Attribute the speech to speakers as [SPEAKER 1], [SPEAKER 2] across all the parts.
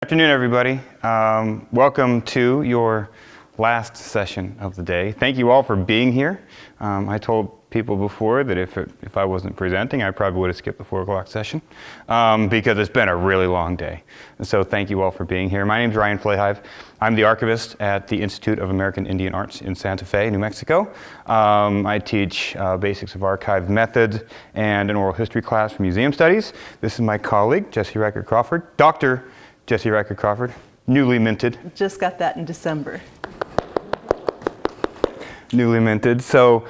[SPEAKER 1] afternoon, everybody. Welcome to your last session of the day. Thank you all for being here. I told people before that if I wasn't presenting, I probably would have skipped the 4 o'clock session because it's been a really long day. And so thank you all for being here. My name is Ryan Flahive. I'm the archivist at the Institute of American Indian Arts in Santa Fe, New Mexico. I teach basics of archive methods and an oral history class for museum studies. This is my colleague, Jessie Ryker-Crawford, Dr. Jessie Ryker-Crawford, newly minted.
[SPEAKER 2] Just got that in December.
[SPEAKER 1] Newly minted. So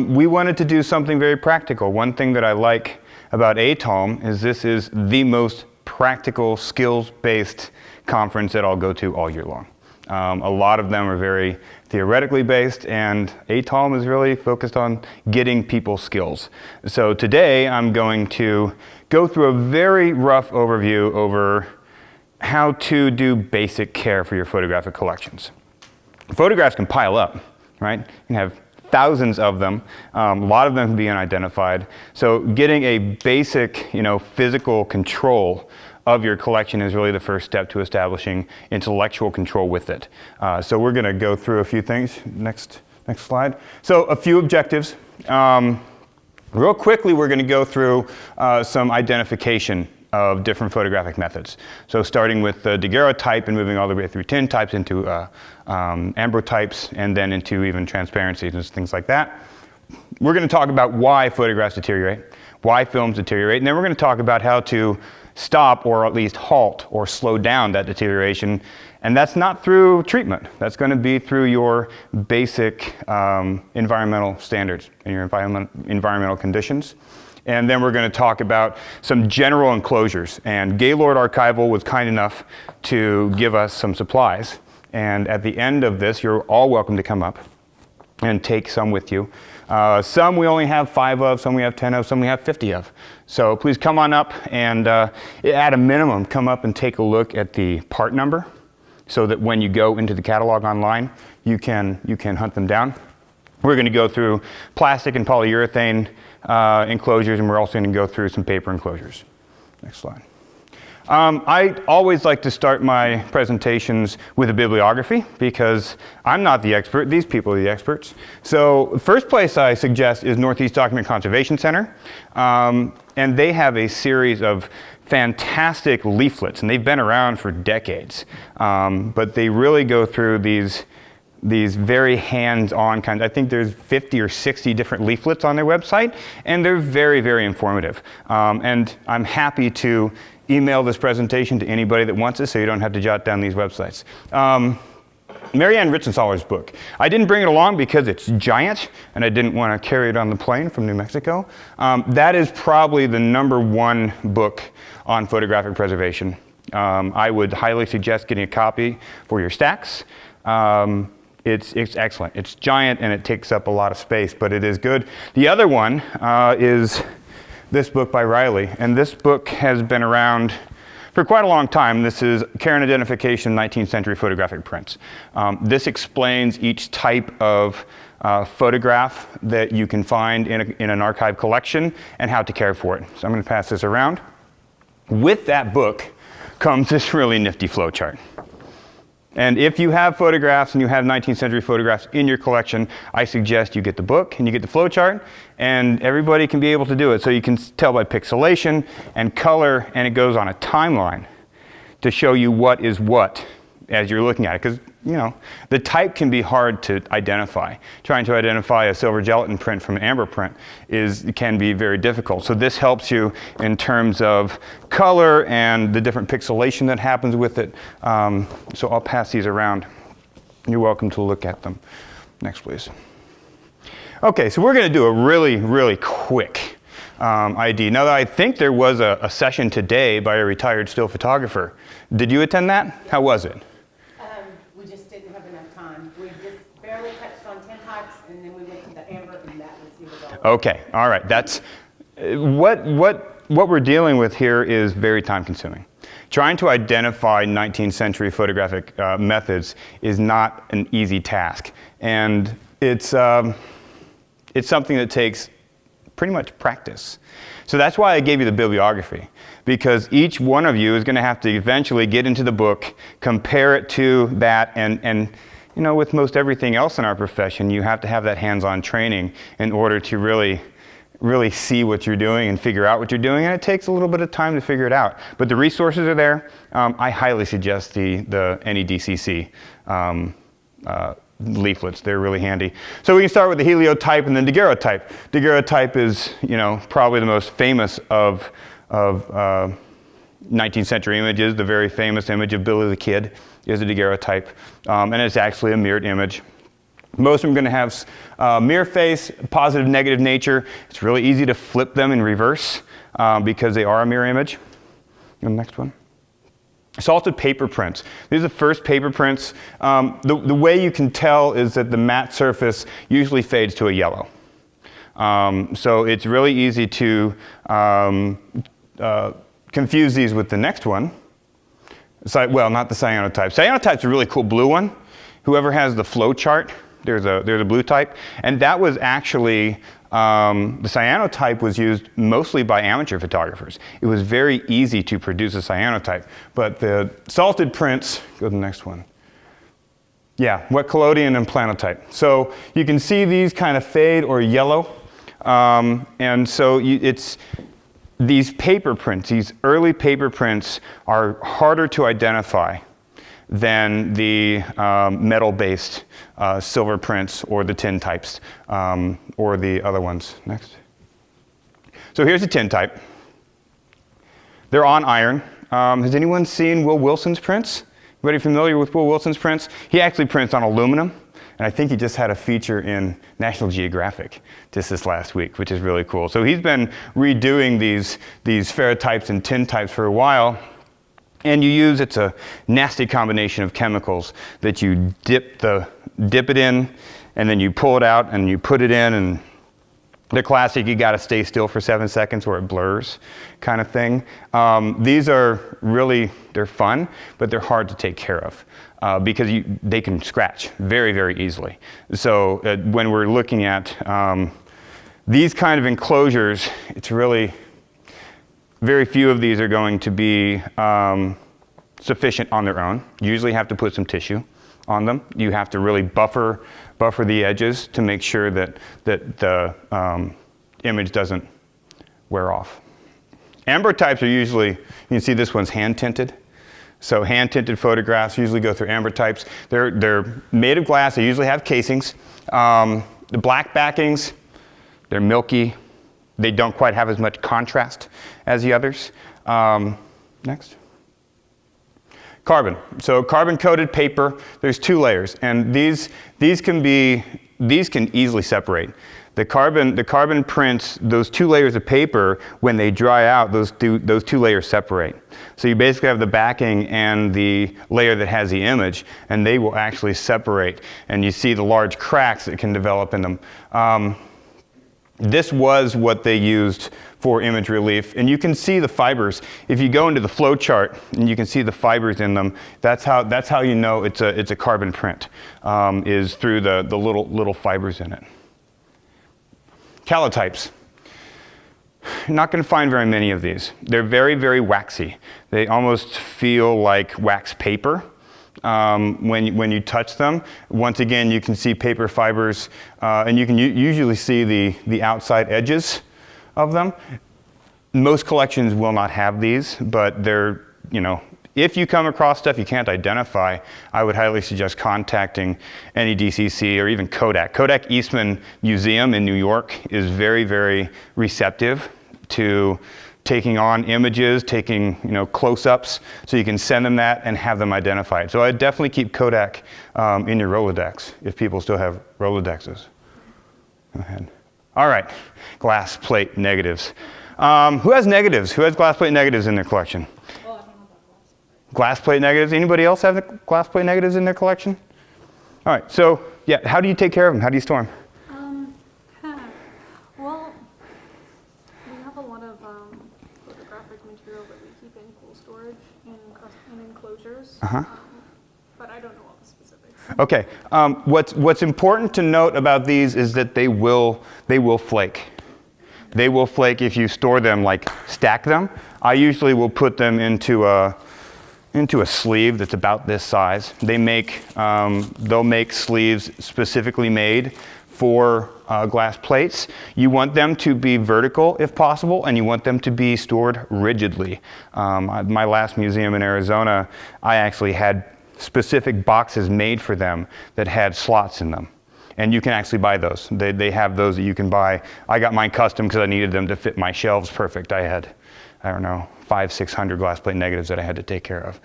[SPEAKER 1] we wanted to do something very practical. One thing that I like about ATALM is this is the most practical, skills-based conference that I'll go to all year long. A lot of them are very theoretically based, and ATALM is really focused on getting people skills. So today I'm going to go through a very rough overview over how to do basic care for your photographic collections. Photographs can pile up, right? You can have thousands of them. A lot of them can be unidentified. So getting a basic, physical control of your collection is really the first step to establishing intellectual control with it. So we're going to go through a few things. Next slide. So a few objectives. Real quickly, we're going to go through some identification of different photographic methods. So starting with the daguerreotype and moving all the way through tintypes into ambrotypes and then into even transparencies and things like that. We're going to talk about why photographs deteriorate, why films deteriorate, and then we're going to talk about how to stop or at least halt or slow down that deterioration. And that's not through treatment. That's going to be through your basic environmental standards and your environmental conditions. And then we're going to talk about some general enclosures. And Gaylord Archival was kind enough to give us some supplies. And at the end of this, you're all welcome to come up and take some with you. Some we only have 5 of, some we have 10 of, some we have 50 of. So please come on up and at a minimum, come up and take a look at the part number so that when you go into the catalog online, you can hunt them down. We're going to go through plastic and polyurethane enclosures, and we're also going to go through some paper enclosures. Next slide. I always like to start my presentations with a bibliography because I'm not the expert, these people are the experts. So the first place I suggest is Northeast Document Conservation Center, and they have a series of fantastic leaflets, and they've been around for decades, but they really go through these very hands-on kinds. I think there's 50 or 60 different leaflets on their website, and they're very, very informative. And I'm happy to email this presentation to anybody that wants it so you don't have to jot down these websites. Marianne Ritzenthaler's book. I didn't bring it along because it's giant, and I didn't want to carry it on the plane from New Mexico. That is probably the #1 book on photographic preservation. I would highly suggest getting a copy for your stacks. It's excellent. It's giant and it takes up a lot of space, but it is good. The other one is this book by Riley, and this book has been around for quite a long time. This is Care and Identification 19th Century Photographic Prints. This explains each type of photograph that you can find in an archive collection and how to care for it. So I'm going to pass this around. With that book comes this really nifty flowchart. And if you have photographs and you have 19th century photographs in your collection, I suggest you get the book and you get the flowchart, and everybody can be able to do it. So you can tell by pixelation and color, and it goes on a timeline to show you what is what as you're looking at it. Because, the type can be hard to identify. Trying to identify a silver gelatin print from an amber print can be very difficult. So this helps you in terms of color and the different pixelation that happens with it. So I'll pass these around. You're welcome to look at them. Next, please. Okay, so we're going to do a really, really quick ID. Now, I think there was a session today by a retired still photographer. Did you attend that? How was it?
[SPEAKER 3] We just didn't have enough time. We just barely touched on tintypes, and then we went to the amber, and that was all.
[SPEAKER 1] Okay, all right. That's what we're dealing with here is very time consuming. Trying to identify 19th century photographic methods is not an easy task, and it's something that takes pretty much practice. So that's why I gave you the bibliography, because each one of you is going to have to eventually get into the book, compare it to that, and you know, with most everything else in our profession, you have to have that hands-on training in order to really see what you're doing and figure out what you're doing, and it takes a little bit of time to figure it out. But the resources are there. I highly suggest the NEDCC leaflets. They're really handy. So we can start with the heliotype and then daguerreotype. Daguerreotype is, you know, probably the most famous of 19th century images. The very famous image of Billy the Kid is a daguerreotype, and it's actually a mirrored image. Most of them are going to have mirror face, positive, negative nature. It's really easy to flip them in reverse because they are a mirror image. Go to the next one. Salted paper prints. These are the first paper prints. The way you can tell is that the matte surface usually fades to a yellow. So it's really easy to confuse these with the next one. Well, not the cyanotype. Cyanotype's a really cool blue one. Whoever has the flow chart, there's a blue type. And that was actually, the cyanotype was used mostly by amateur photographers. It was very easy to produce a cyanotype. But the salted prints, go to the next one. Yeah, wet collodion and planotype. So you can see these kind of fade or yellow. And so these paper prints, these early paper prints are harder to identify than the metal-based silver prints or the tintypes or the other ones. Next. So here's a tintype. They're on iron. Has anyone seen Will Wilson's prints? Anybody familiar with Will Wilson's prints? He actually prints on aluminum, and I think he just had a feature in National Geographic just this last week, which is really cool. So he's been redoing these ferrotypes and tintypes for a while. And it's a nasty combination of chemicals that you dip it in, and then you pull it out and you put it in, and the classic, you gotta stay still for 7 seconds or it blurs kind of thing. These are really, they're fun, but they're hard to take care of because they can scratch very, very easily. So when we're looking at these kind of enclosures, it's really, very few of these are going to be sufficient on their own. You usually have to put some tissue on them. You have to really buffer the edges to make sure that the image doesn't wear off. Ambrotypes are usually, you can see this one's hand tinted. So hand tinted photographs usually go through ambrotypes. They're made of glass. They usually have casings. The black backings, they're milky. They don't quite have as much contrast as the others. Next. Carbon. So carbon-coated paper, there's 2 layers, and these can easily separate. The carbon prints, those 2 layers of paper, when they dry out, those two layers separate. So you basically have the backing and the layer that has the image, and they will actually separate, and you see the large cracks that can develop in them. This was what they used for image relief, and you can see the fibers. If you go into the flow chart and you can see the fibers in them, that's how you know it's a carbon print, is through the little fibers in it. Calotypes. You're not going to find very many of these. They're very, very waxy. They almost feel like wax paper. When you touch them. Once again, you can see paper fibers, and you can usually see the outside edges of them. Most collections will not have these, but they're, if you come across stuff you can't identify, I would highly suggest contacting NEDCC or even Kodak. Kodak Eastman Museum in New York is very, very receptive to taking on images, taking close-ups, so you can send them that and have them identified. So I'd definitely keep Kodak in your Rolodex if people still have Rolodexes. Go ahead. All right, glass plate negatives. Who has negatives? Who has glass plate negatives in their collection?
[SPEAKER 2] Oh, I don't know about
[SPEAKER 1] Glass plate negatives. Anybody else have the glass plate negatives in their collection? All right, so yeah, how do you take care of them? How do you store them?
[SPEAKER 2] Well, we have a lot of photographic material that we keep in cool storage in enclosures, but I don't know all the specifics.
[SPEAKER 1] Okay, what's important to note about these is that they will flake. They will flake if you store them, like stack them. I usually will put them into a sleeve that's about this size. They'll make sleeves specifically made for glass plates. You want them to be vertical if possible, and you want them to be stored rigidly. My last museum in Arizona, I actually had specific boxes made for them that had slots in them. And you can actually buy those. They have those that you can buy. I got mine custom because I needed them to fit my shelves perfect. I had, I don't know, 500-600 glass plate negatives that I had to take care of.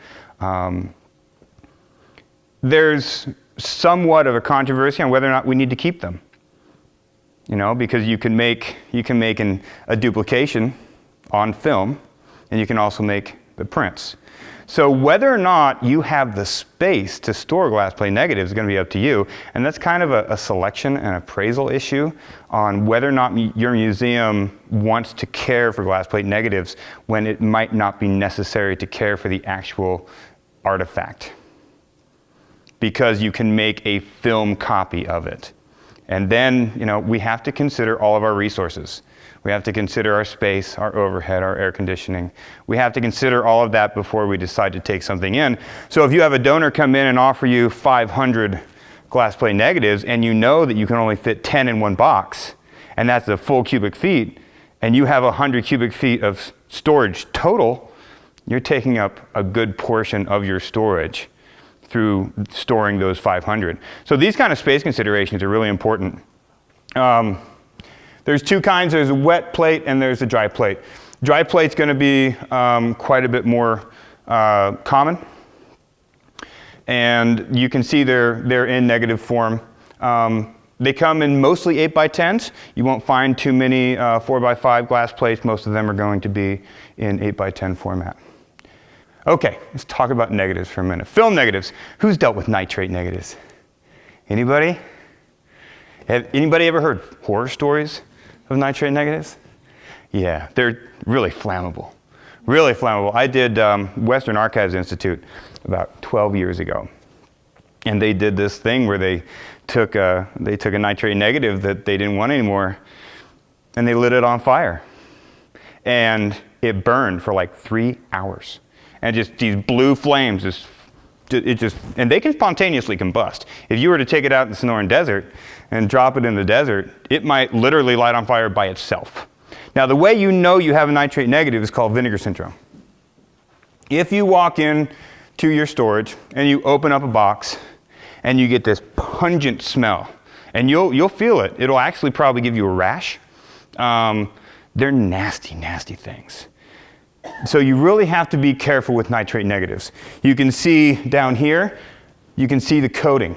[SPEAKER 1] There's somewhat of a controversy on whether or not we need to keep them. You know, because you can make a duplication on film, and you can also make the prints. So whether or not you have the space to store glass plate negatives is going to be up to you, and that's kind of a selection and appraisal issue on whether or not your museum wants to care for glass plate negatives when it might not be necessary to care for the actual artifact, because you can make a film copy of it. And then, you know, we have to consider all of our resources. We have to consider our space, our overhead, our air conditioning. We have to consider all of that before we decide to take something in. So if you have a donor come in and offer you 500 glass plate negatives, and you know that you can only fit 10 in one box, and that's a full cubic feet, and you have 100 cubic feet of storage total, you're taking up a good portion of your storage through storing those 500. So these kind of space considerations are really important. There's two kinds. There's a wet plate and there's a dry plate. Dry plate's going to be quite a bit more common. And you can see they're in negative form. They come in mostly 8x10s. You won't find too many 4x5 glass plates. Most of them are going to be in 8x10 format. Okay, let's talk about negatives for a minute. Film negatives. Who's dealt with nitrate negatives? Anybody? Have anybody ever heard horror stories of nitrate negatives? Yeah, they're really flammable. Really flammable. I did Western Archives Institute about 12 years ago. And they did this thing where they took a nitrate negative that they didn't want anymore, and they lit it on fire. And it burned for like 3 hours. And just these blue flames, and they can spontaneously combust. If you were to take it out in the Sonoran Desert and drop it in the desert, it might literally light on fire by itself. Now, the way you know you have a nitrate negative is called vinegar syndrome. If you walk in to your storage and you open up a box and you get this pungent smell, and you'll feel it. It'll actually probably give you a rash. They're nasty, nasty things. So you really have to be careful with nitrate negatives. You can see down here, you can see the coating.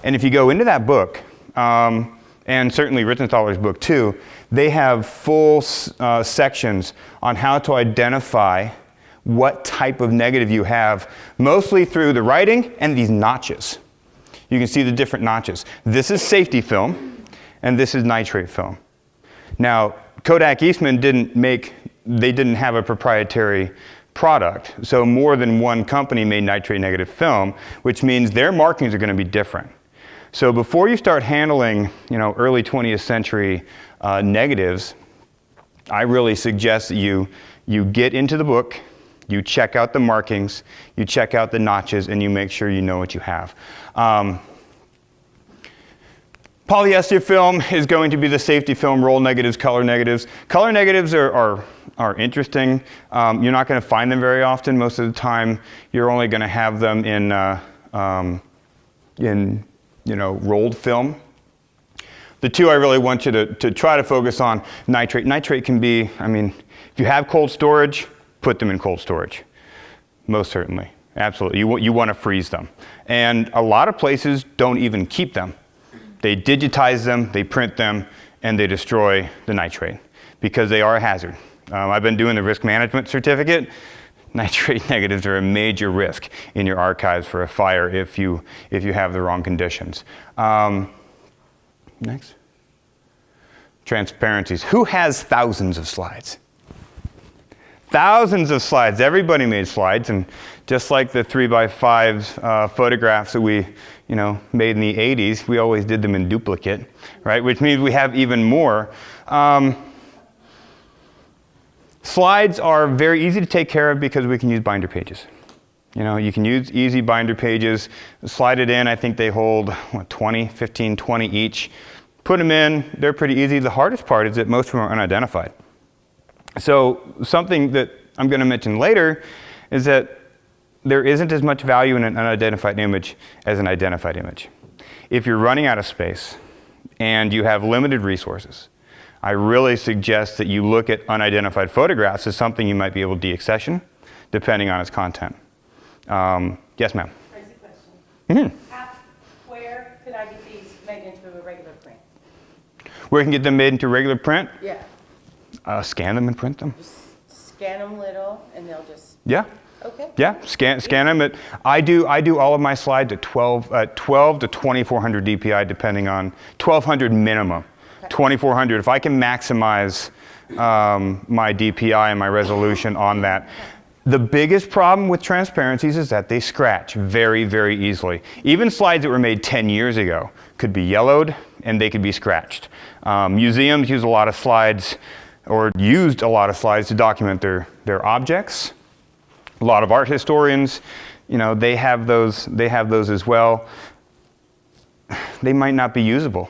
[SPEAKER 1] And if you go into that book, and certainly Ritzenthaler's book too, they have full sections on how to identify what type of negative you have, mostly through the writing and these notches. You can see the different notches. This is safety film, and this is nitrate film. Now, Kodak Eastman didn't have a proprietary product, so more than one company made nitrate negative film, which means their markings are going to be different. So before you start handling, early 20th century negatives, I really suggest that you get into the book, you check out the markings, you check out the notches, and you make sure you know what you have. Polyester film is going to be the safety film, roll negatives, color negatives. Color negatives are interesting. You're not going to find them very often. Most of the time, you're only going to have them in rolled film. The two I really want you to try to focus on, nitrate. Nitrate can be, if you have cold storage, put them in cold storage. Most certainly, absolutely. You want to freeze them. And a lot of places don't even keep them. They digitize them, they print them, and they destroy the nitrate because they are a hazard. I've been doing the risk management certificate. Nitrate negatives are a major risk in your archives for a fire if you have the wrong conditions. Next. Transparencies. Who has thousands of slides? Thousands of slides. Everybody made slides, and just like the 3x5 photographs that we made in the 80s, we always did them in duplicate, right? Which means we have even more. Slides are very easy to take care of because we can use binder pages. You know, you can use easy binder pages, slide it in. I think they hold, what, 20, 15, 20 each. Put them in, they're pretty easy. The hardest part is that most of them are unidentified. So something that I'm going to mention later is that there isn't as much value in an unidentified image as an identified image. If you're running out of space and you have limited resources, I really suggest that you look at unidentified photographs as something you might be able to deaccession, depending on its content. Yes, ma'am.
[SPEAKER 3] Crazy question.
[SPEAKER 1] Mm-hmm.
[SPEAKER 3] Where could I get these made into a regular print?
[SPEAKER 1] Where you can get them made into regular print?
[SPEAKER 3] Yeah.
[SPEAKER 1] Scan them and print them.
[SPEAKER 3] Just scan them little, and they'll just.
[SPEAKER 1] Yeah.
[SPEAKER 3] Okay.
[SPEAKER 1] Yeah, scan them. I do all of my slides at 12 to 2400 DPI, depending on 1200 minimum. Okay. 2400. If I can maximize my DPI and my resolution on that. The biggest problem with transparencies is that they scratch very, very easily. Even slides that were made 10 years ago could be yellowed and they could be scratched. Museums use a lot of slides, or used a lot of slides to document their objects. A lot of art historians, you know, they have those as well. They might not be usable.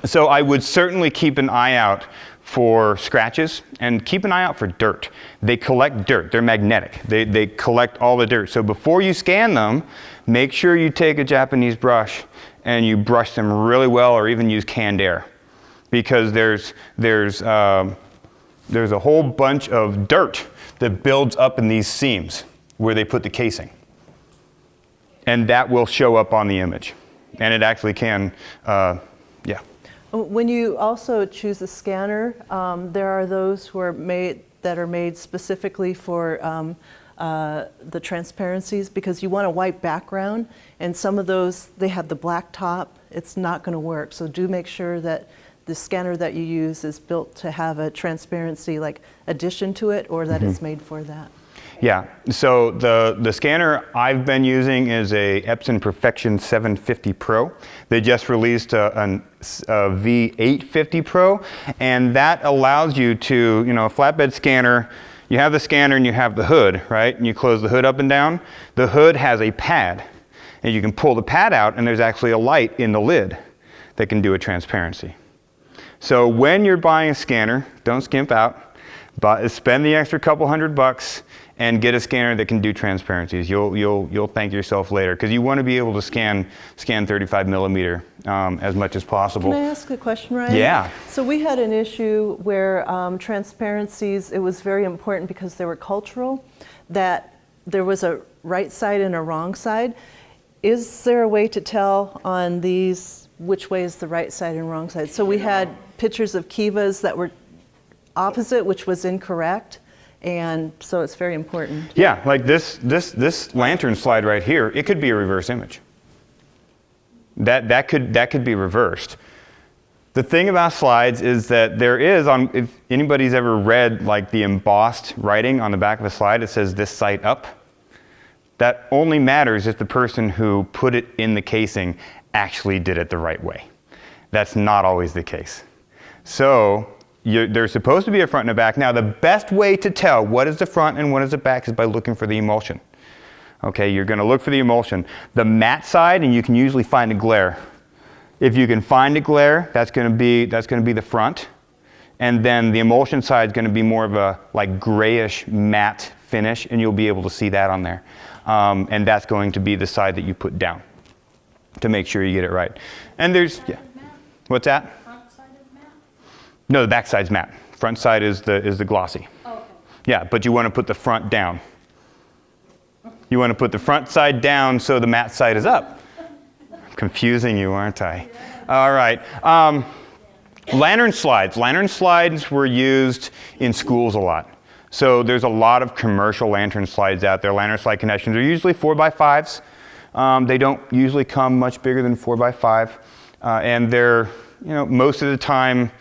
[SPEAKER 1] So I would certainly keep an eye out for scratches and keep an eye out for dirt. They collect dirt. They're magnetic. They collect all the dirt. So before you scan them, make sure you take a Japanese brush and you brush them really well, or even use canned air, because there's a whole bunch of dirt that builds up in these seams where they put the casing. And that will show up on the image. And it actually can, yeah.
[SPEAKER 4] When you also choose a scanner, there are those who are made specifically for the transparencies, because you want a white background, and some of those, they have the black top. It's not going to work. So do make sure that the scanner that you use is built to have a transparency like addition to it, or that it's made for that.
[SPEAKER 1] Yeah, so the scanner I've been using is a Epson Perfection 750 Pro. They just released a V850 Pro, and that allows you to, you know, a flatbed scanner, you have the scanner and you have the hood, right? And you close the hood up and down. The hood has a pad, and you can pull the pad out, and there's actually a light in the lid that can do a transparency. So when you're buying a scanner, don't skimp out, but spend the extra couple $100 and get a scanner that can do transparencies. You'll thank yourself later, because you want to be able to scan 35 millimeter as much as possible.
[SPEAKER 4] Can I ask a question, Ryan?
[SPEAKER 1] Yeah.
[SPEAKER 4] So we had an issue where transparencies, it was very important because they were cultural, that there was a right side and a wrong side. Is there a way to tell on these which way is the right side and wrong side? So we had pictures of kivas that were opposite, which was incorrect. And so it's very important.
[SPEAKER 1] Yeah, like this lantern slide right here, it could be a reverse image. That could be reversed. The thing about slides is that there is, if anybody's ever read like the embossed writing on the back of a slide, it says this side up. That only matters if the person who put it in the casing actually did it the right way. That's not always the case. So there's supposed to be a front and a back. Now, the best way to tell what is the front and what is the back is by looking for the emulsion. Okay, you're going to look for the emulsion. The matte side, and you can usually find a glare. If you can find a glare, that's going to be the front, and then the emulsion side is going to be more of a like grayish matte finish, and you'll be able to see that on there. And that's going to be the side that you put down to make sure you get it right. And there's, yeah. What's that? No, the back side's matte. Front side is the glossy.
[SPEAKER 2] Oh, okay.
[SPEAKER 1] Yeah, but you want to put the front down. You want to put the front side down so the matte side is up. I'm confusing you, aren't I? All right. Lantern slides. Lantern slides were used in schools a lot. So there's a lot of commercial lantern slides out there. Lantern slide connections are usually 4x5s. They don't usually come much bigger than 4x5. And they're, you know, most of the time,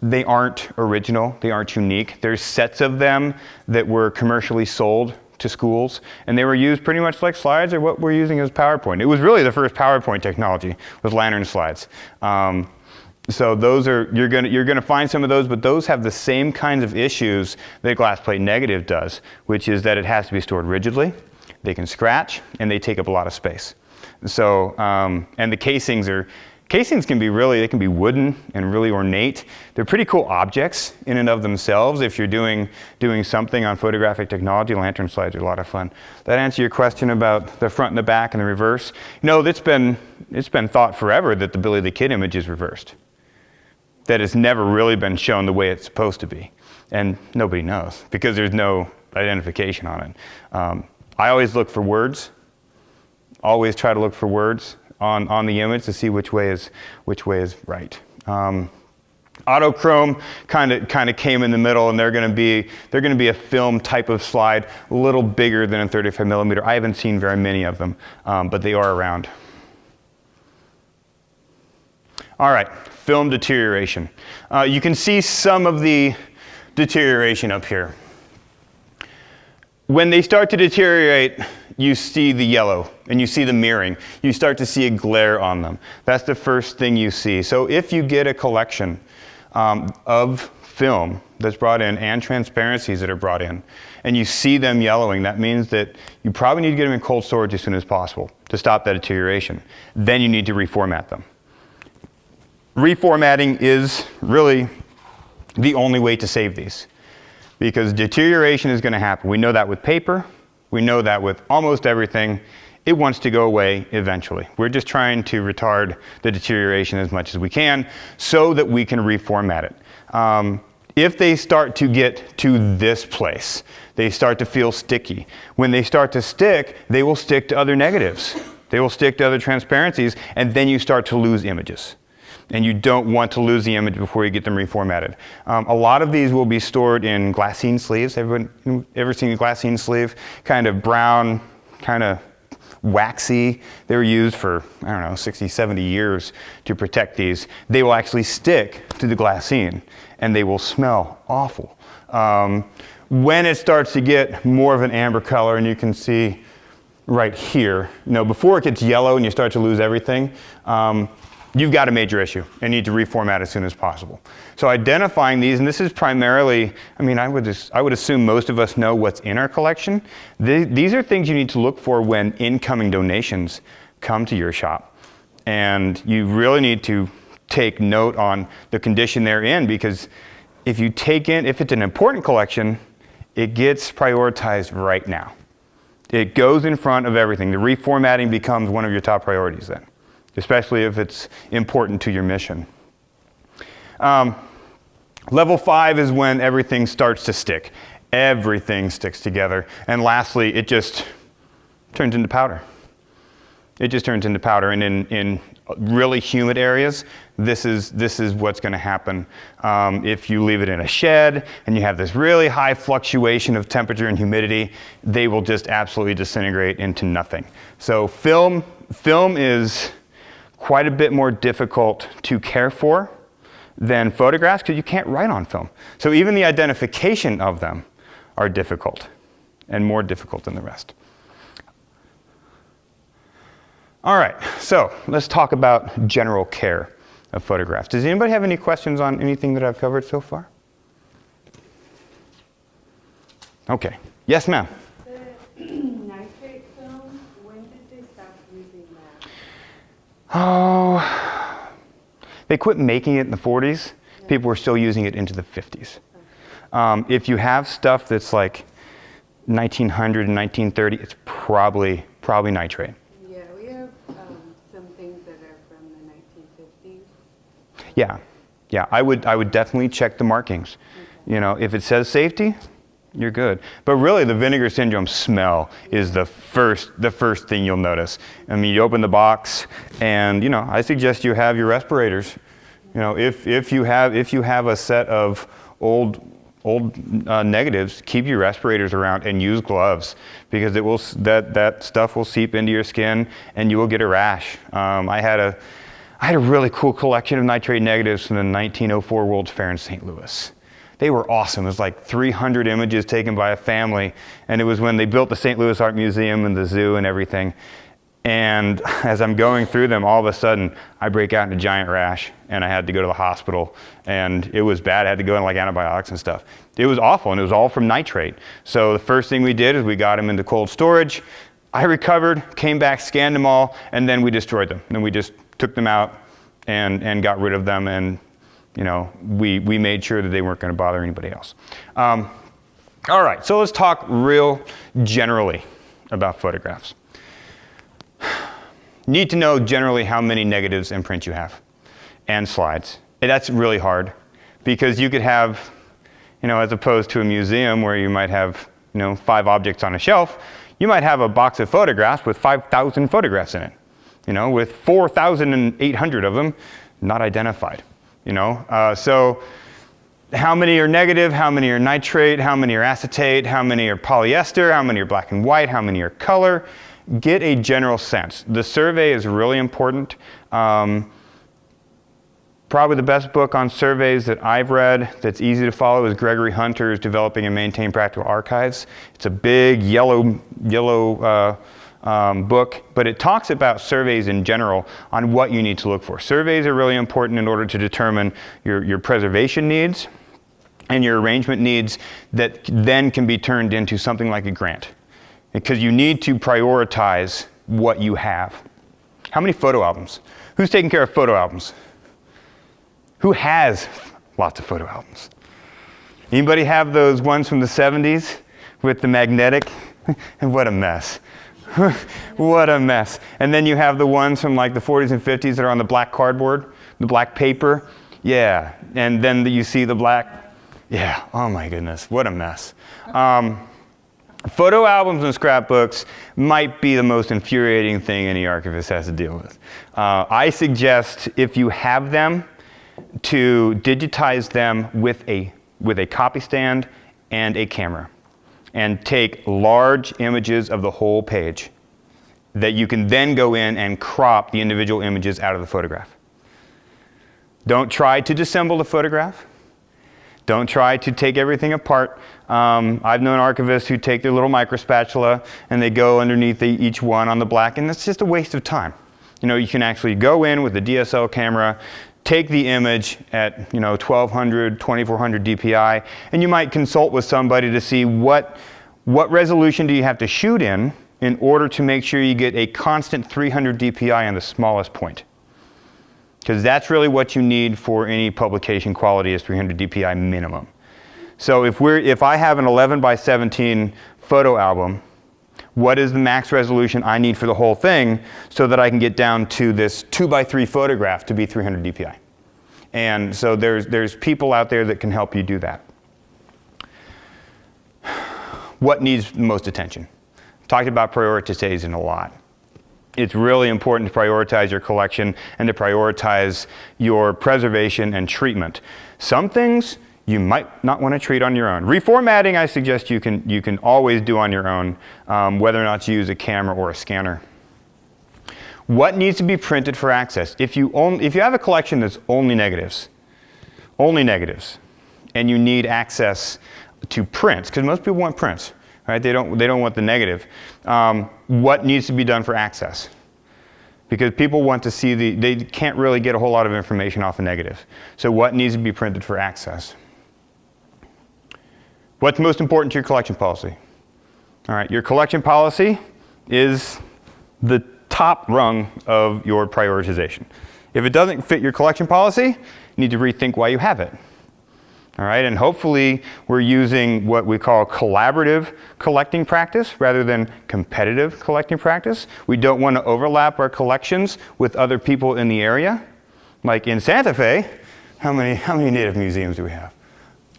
[SPEAKER 1] they aren't original, they aren't unique. There's sets of them that were commercially sold to schools, and they were used pretty much like slides or what we're using as PowerPoint. It was really the first PowerPoint technology, was lantern slides. So those are, you're gonna find some of those, but those have the same kinds of issues that a glass plate negative does, which is that it has to be stored rigidly, they can scratch, and they take up a lot of space. So, and the casings can be they can be wooden and really ornate. They're pretty cool objects in and of themselves. If you're doing something on photographic technology, lantern slides are a lot of fun. That answer your question about the front and the back and the reverse? No, it's been thought forever that the Billy the Kid image is reversed. That it's never really been shown the way it's supposed to be. And nobody knows because there's no identification on it. I always look for words. Always try to look for words on the image to see which way is right. Autochrome kind of came in the middle, and they're going to be a film type of slide, a little bigger than a 35 millimeter. I haven't seen very many of them, but they are around. All right, film deterioration. You can see some of the deterioration up here. When they start to deteriorate, you see the yellow and you see the mirroring. You start to see a glare on them. That's the first thing you see. So if you get a collection of film that's brought in and transparencies that are brought in, and you see them yellowing, that means that you probably need to get them in cold storage as soon as possible to stop that deterioration. Then you need to reformat them. Reformatting is really the only way to save these, because deterioration is going to happen. We know that with paper. We know that with almost everything. It wants to go away eventually. We're just trying to retard the deterioration as much as we can so that we can reformat it. If they start to get to this place, they start to feel sticky. When they start to stick, they will stick to other negatives. They will stick to other transparencies, and then you start to lose images. And you don't want to lose the image before you get them reformatted. A lot of these will be stored in glassine sleeves. Everyone ever seen a glassine sleeve? Kind of brown, kind of waxy. They were used for, I don't know, 60, 70 years to protect these. They will actually stick to the glassine, and they will smell awful. When it starts to get more of an amber color, and you can see right here, before it gets yellow and you start to lose everything, you've got a major issue and need to reformat as soon as possible. So identifying these, and this is primarily, I would assume most of us know what's in our collection. These are things you need to look for when incoming donations come to your shop. And you really need to take note on the condition they're in, because if it's an important collection, it gets prioritized right now. It goes in front of everything. The reformatting becomes one of your top priorities then, especially if it's important to your mission. Level 5 is when everything starts to stick. Everything sticks together. And lastly, it just turns into powder. It just turns into powder. And in really humid areas, this is what's going to happen. If you leave it in a shed and you have this really high fluctuation of temperature and humidity, they will just absolutely disintegrate into nothing. So film is quite a bit more difficult to care for than photographs, because you can't write on film. So even the identification of them are difficult, and more difficult than the rest. All right, so let's talk about general care of photographs. Does anybody have any questions on anything that I've covered so far? Okay, yes ma'am.
[SPEAKER 5] The nitrate film, when did they stop using that?
[SPEAKER 1] Oh, they quit making it in the 40s. Yeah. People were still using it into the 50s. Okay. If you have stuff that's like 1900 and 1930, it's probably nitrate.
[SPEAKER 5] Yeah, we have some things that are from the 1950s.
[SPEAKER 1] Yeah, I would definitely check the markings. Okay. If it says safety, you're good. But really, the vinegar syndrome smell is the first thing you'll notice. You open the box, and I suggest you have your respirators. If you have a set of old negatives, keep your respirators around and use gloves, because that stuff will seep into your skin and you will get a rash. I had a really cool collection of nitrate negatives from the 1904 World's Fair in St. Louis. They were awesome. It was like 300 images taken by a family, and it was when they built the St. Louis Art Museum and the zoo and everything. And as I'm going through them, all of a sudden, I break out in a giant rash, and I had to go to the hospital, and it was bad. I had to go in like antibiotics and stuff. It was awful, and it was all from nitrate. So the first thing we did is we got them into cold storage. I recovered, came back, scanned them all, and then we destroyed them. And then we just took them out and got rid of them, and we made sure that they weren't going to bother anybody else. All right, so let's talk real generally about photographs. You need to know generally how many negatives and prints you have, and slides. And that's really hard, because you could have, as opposed to a museum where you might have, 5 objects on a shelf, you might have a box of photographs with 5,000 photographs in it, with 4,800 of them not identified, So how many are negative, how many are nitrate, how many are acetate, how many are polyester, how many are black and white, how many are color? Get a general sense. The survey is really important. Probably the best book on surveys that I've read that's easy to follow is Gregory Hunter's Developing and Maintain Practical Archives. It's a big yellow book, but it talks about surveys in general on what you need to look for. Surveys are really important in order to determine your preservation needs and your arrangement needs that then can be turned into something like a grant. Because you need to prioritize what you have. How many photo albums? Who's taking care of photo albums? Who has lots of photo albums? Anybody have those ones from the 70s with the magnetic? And what a mess. What a mess. And then you have the ones from like the 40s and 50s that are on the black cardboard, the black paper. Yeah, and then you see the black. Yeah, oh my goodness, what a mess. Photo albums and scrapbooks might be the most infuriating thing any archivist has to deal with. I suggest, if you have them, to digitize them with a copy stand and a camera, and take large images of the whole page that you can then go in and crop the individual images out of the photograph. Don't try to disassemble the photograph. Don't try to take everything apart. I've known archivists who take their little micro spatula and they go underneath each one on the black, and that's just a waste of time. You can actually go in with a DSL camera, take the image at 1200, 2400 DPI, and you might consult with somebody to see what resolution do you have to shoot in order to make sure you get a constant 300 DPI on the smallest point. Because that's really what you need for any publication quality is 300 DPI minimum. So if I have an 11 by 17 photo album, what is the max resolution I need for the whole thing so that I can get down to this 2 by 3 photograph to be 300 DPI? And so there's people out there that can help you do that. What needs the most attention? Talked about prioritization a lot. It's really important to prioritize your collection and to prioritize your preservation and treatment. Some things you might not want to treat on your own. Reformatting, I suggest you can always do on your own, whether or not you use a camera or a scanner. What needs to be printed for access? If you have a collection that's only negatives, and you need access to prints, because most people want prints, right? They don't want the negative. What needs to be done for access? Because people want to see they can't really get a whole lot of information off a negative. So what needs to be printed for access? What's most important to your collection policy? All right, your collection policy is the top rung of your prioritization. If it doesn't fit your collection policy, you need to rethink why you have it. All right, and hopefully we're using what we call collaborative collecting practice rather than competitive collecting practice. We don't want to overlap our collections with other people in the area. Like in Santa Fe, how many Native museums do we have?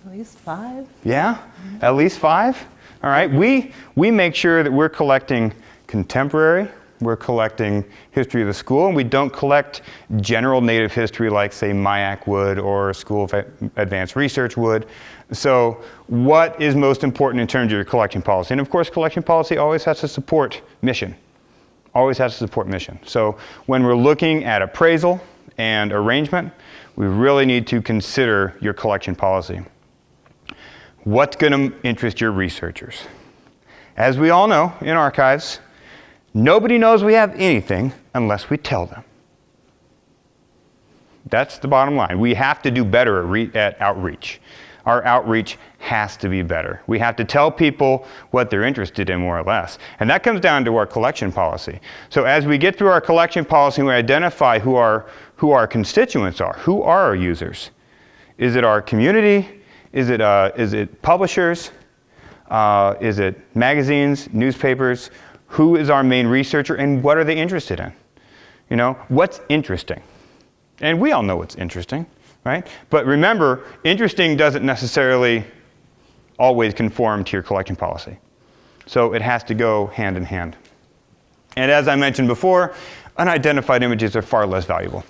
[SPEAKER 4] At least 5.
[SPEAKER 1] Yeah, at least 5. All right, we make sure that we're collecting contemporary, we're collecting history of the school, and we don't collect general Native history like, say, MIAC would or School of Advanced Research would. So what is most important in terms of your collection policy? And of course, collection policy always has to support mission. Always has to support mission. So when we're looking at appraisal and arrangement, we really need to consider your collection policy. What's going to interest your researchers? As we all know, in archives, Nobody knows we have anything unless we tell them. That's the bottom line. We have to do better at outreach. Our outreach has to be better. We have to tell people what they're interested in, more or less. And that comes down to our collection policy. So as we get through our collection policy, we identify who our constituents are. Who are our users? Is it our community? Is it publishers? Is it magazines, newspapers? Who is our main researcher, and what are they interested in? You know, what's interesting? And we all know what's interesting, right? But remember, interesting doesn't necessarily always conform to your collection policy. So it has to go hand in hand. And as I mentioned before, unidentified images are far less valuable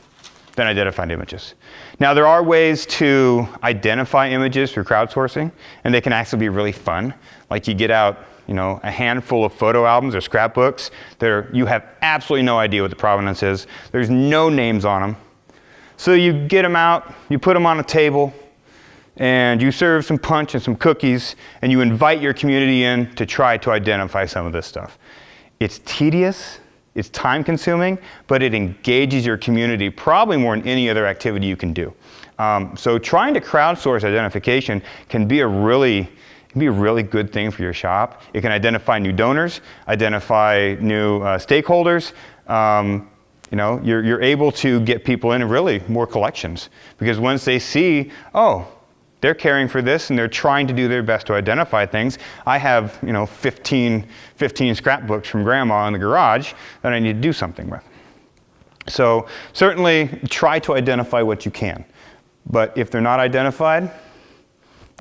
[SPEAKER 1] than identified images. Now, there are ways to identify images through crowdsourcing, and they can actually be really fun. Like you get out, you know, a handful of photo albums or scrapbooks that you have absolutely no idea what the provenance is. There's no names on them. So you get them out, you put them on a table, and you serve some punch and some cookies, and you invite your community in to try to identify some of this stuff. It's tedious, it's time consuming, but it engages your community probably more than any other activity you can do. So trying to crowdsource identification can be a really good thing for your shop. It can identify new donors, identify new stakeholders. You know, you're able to get people in really more collections, because once they see, oh, they're caring for this and they're trying to do their best to identify things. I have, you know, 15 scrapbooks from grandma in the garage that I need to do something with. So certainly try to identify what you can. But if they're not identified,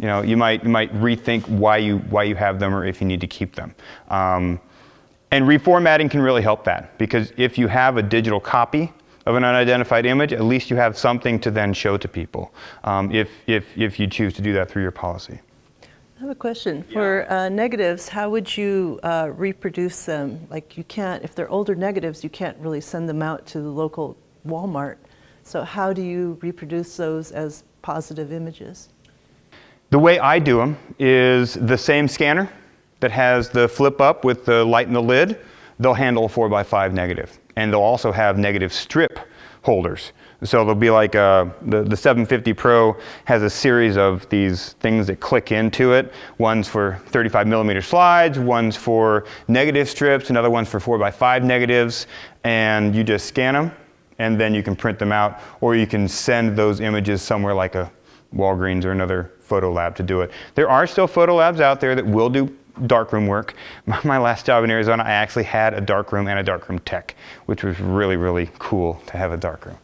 [SPEAKER 1] you know, you might rethink why you have them or if you need to keep them. And reformatting can really help that, because if you have a digital copy of an unidentified image, at least you have something to then show to people, if you choose to do that through your policy.
[SPEAKER 4] I have a question. For negatives, how would you reproduce them? Like, you can't, if they're older negatives, you can't really send them out to the local Walmart. So how do you reproduce those as positive images?
[SPEAKER 1] The way I do them is the same scanner that has the flip up with the light in the lid. They'll handle a 4x5 negative. And they'll also have negative strip holders. So they'll be like, the 750 Pro has a series of these things that click into it. One's for 35 millimeter slides, one's for negative strips, another one's for 4x5 negatives. And you just scan them, and then you can print them out, or you can send those images somewhere like a Walgreens or another photo lab to do it. There are still photo labs out there that will do darkroom work. My last job in Arizona, I actually had a darkroom and a darkroom tech, which was really, really cool to have a darkroom.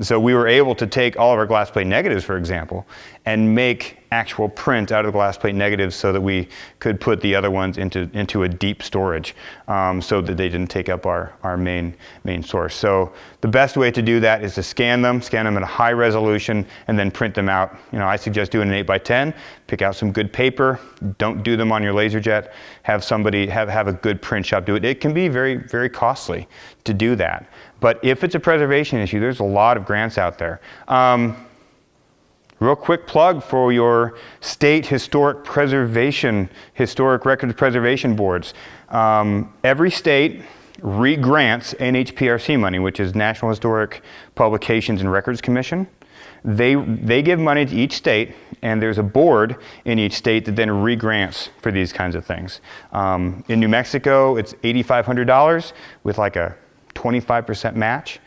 [SPEAKER 1] So we were able to take all of our glass plate negatives, for example, and make actual print out of the glass plate negatives so that we could put the other ones into a deep storage, so that they didn't take up our main source. So the best way to do that is to scan them at a high resolution, and then print them out. You know, I suggest doing an 8x10, pick out some good paper, don't do them on your LaserJet, have somebody, have a good print shop do it. It can be very, very costly to do that. But if it's a preservation issue, there's a lot of grants out there. Real quick plug for your state historic records preservation boards. Every state re-grants NHPRC money, which is National Historic Publications and Records Commission. They give money to each state, and there's a board in each state that then re-grants for these kinds of things. In New Mexico, it's $8,500 with like a 25% match.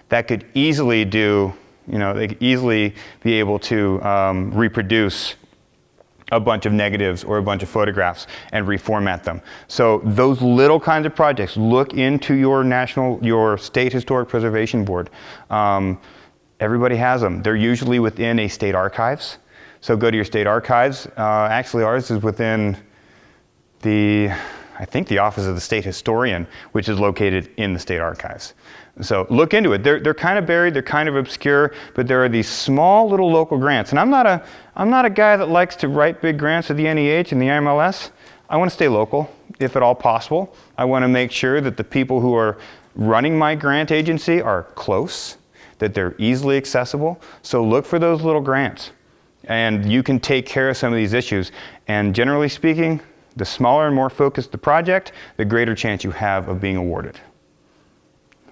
[SPEAKER 1] That could easily do, you know, they could easily be able to reproduce a bunch of negatives or a bunch of photographs and reformat them. So those little kinds of projects, look into your state historic preservation board. Everybody has them. They're usually within a state archives. So go to your state archives. Actually, ours is within I think the Office of the State Historian, which is located in the state archives. So look into it. They're kind of buried, they're kind of obscure, but there are these small little local grants. And I'm not a guy that likes to write big grants to the NEH and the IMLS. I want to stay local, if at all possible. I want to make sure that the people who are running my grant agency are close, that they're easily accessible. So look for those little grants, and you can take care of some of these issues. And generally speaking, The smaller and more focused the project, the greater chance you have of being awarded.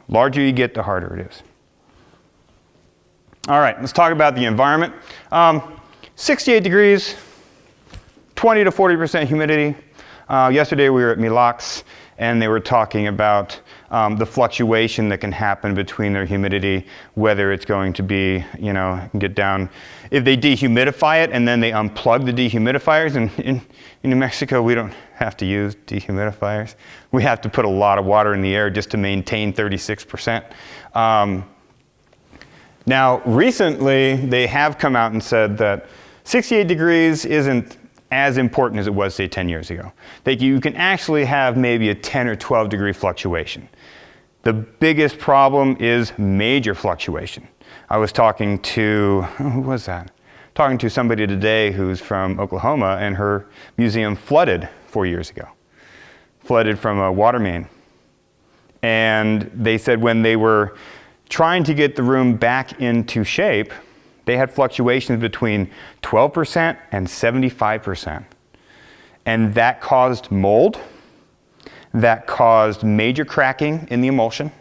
[SPEAKER 1] Larger you get, the harder it is. All right, let's talk about the environment. 68 degrees, 20 to 40% humidity. Yesterday we were at Milox, and they were talking about the fluctuation that can happen between their humidity, whether it's going to be, get down. If they dehumidify it and then they unplug the dehumidifiers, and in New Mexico we don't have to use dehumidifiers. We have to put a lot of water in the air just to maintain 36%. Now, recently they have come out and said that 68 degrees isn't as important as it was, say, 10 years ago. That you can actually have maybe a 10 or 12 degree fluctuation. The biggest problem is major fluctuation. I was talking to, who was that? Talking to somebody today who's from Oklahoma, and her museum flooded 4 years ago. Flooded from a water main. And they said when they were trying to get the room back into shape, they had fluctuations between 12% and 75%. And that caused mold. That caused major cracking in the emulsion.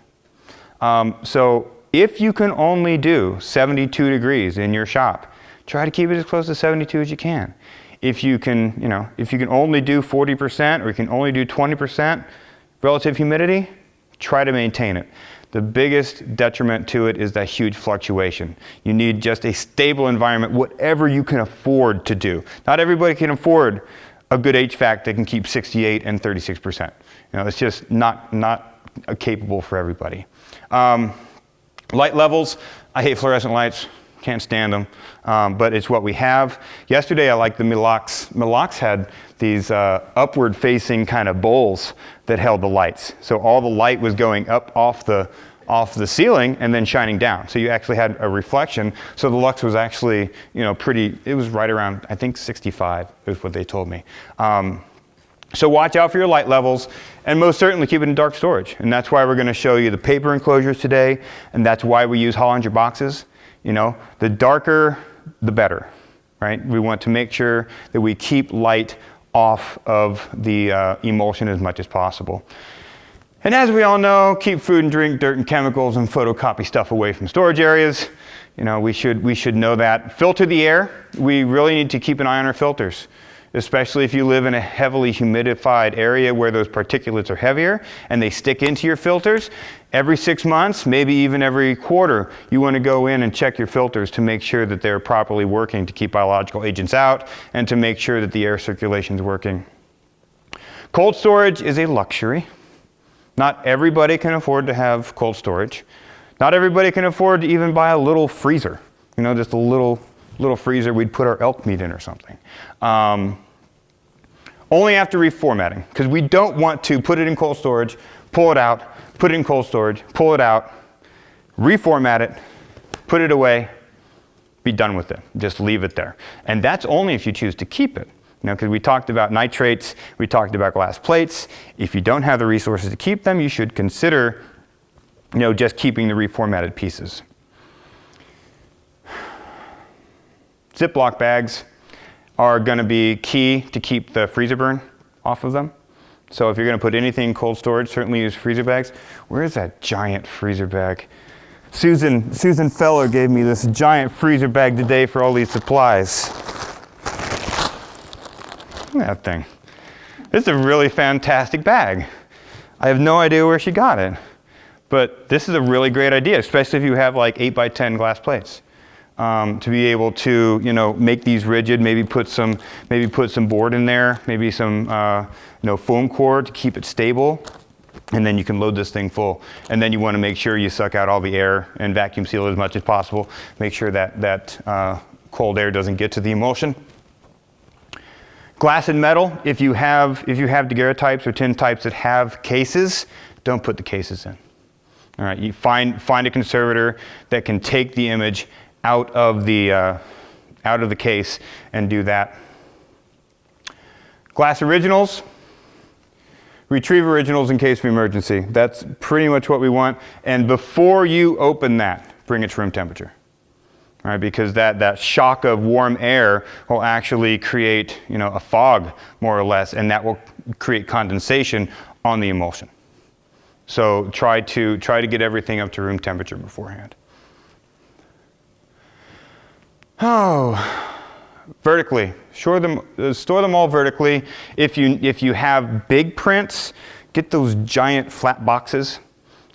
[SPEAKER 1] So if you can only do 72 degrees in your shop, try to keep it as close to 72 as you can. If you can, if you can only do 40% or you can only do 20% relative humidity, try to maintain it. The biggest detriment to it is that huge fluctuation. You need just a stable environment, whatever you can afford to do. Not everybody can afford a good HVAC that can keep 68 and 36%. It's just not capable for everybody. Light levels, I hate fluorescent lights, can't stand them, but it's what we have. Yesterday I liked the Milox. Milox had these upward facing kind of bowls that held the lights. So all the light was going up off the ceiling and then shining down. So you actually had a reflection. So the lux was actually, pretty, it was right around, I think 65 is what they told me. So watch out for your light levels, and most certainly keep it in dark storage. And that's why we're going to show you the paper enclosures today, and that's why we use Hollinger boxes. The darker, the better, right? We want to make sure that we keep light off of the emulsion as much as possible. And as we all know, keep food and drink, dirt and chemicals, and photocopy stuff away from storage areas. We should know that. Filter the air. We really need to keep an eye on our filters, especially if you live in a heavily humidified area where those particulates are heavier and they stick into your filters. Every 6 months, maybe even every quarter, you want to go in and check your filters to make sure that they're properly working to keep biological agents out and to make sure that the air circulation is working. Cold storage is a luxury. Not everybody can afford to have cold storage. Not everybody can afford to even buy a little freezer. Just a little freezer we'd put our elk meat in or something. Only after reformatting, because we don't want to put it in cold storage, pull it out, put it in cold storage, pull it out, reformat it, put it away, be done with it. Just leave it there. And that's only if you choose to keep it. Because we talked about nitrates, we talked about glass plates. If you don't have the resources to keep them, you should consider, just keeping the reformatted pieces. Ziploc bags are going to be key to keep the freezer burn off of them. So if you're going to put anything in cold storage, certainly use freezer bags. Where is that giant freezer bag? Susan Feller gave me this giant freezer bag today for all these supplies. Look at that thing. This is a really fantastic bag. I have no idea where she got it, but this is a really great idea, especially if you have like 8x10 glass plates. To be able to, make these rigid, maybe put some board in there, maybe some, foam core to keep it stable, and then you can load this thing full. And then you want to make sure you suck out all the air and vacuum seal it as much as possible. Make sure that cold air doesn't get to the emulsion. Glass and metal. If you have daguerreotypes or tintypes that have cases, don't put the cases in. All right, you find a conservator that can take the image out of the case and do that. Glass originals, retrieve originals in case of emergency. That's pretty much what we want. And before you open that, bring it to room temperature. all right, because that shock of warm air will actually create, a fog, more or less, and that will create condensation on the emulsion. So try to get everything up to room temperature beforehand. Oh, vertically. Store them all vertically. If you have big prints, get those giant flat boxes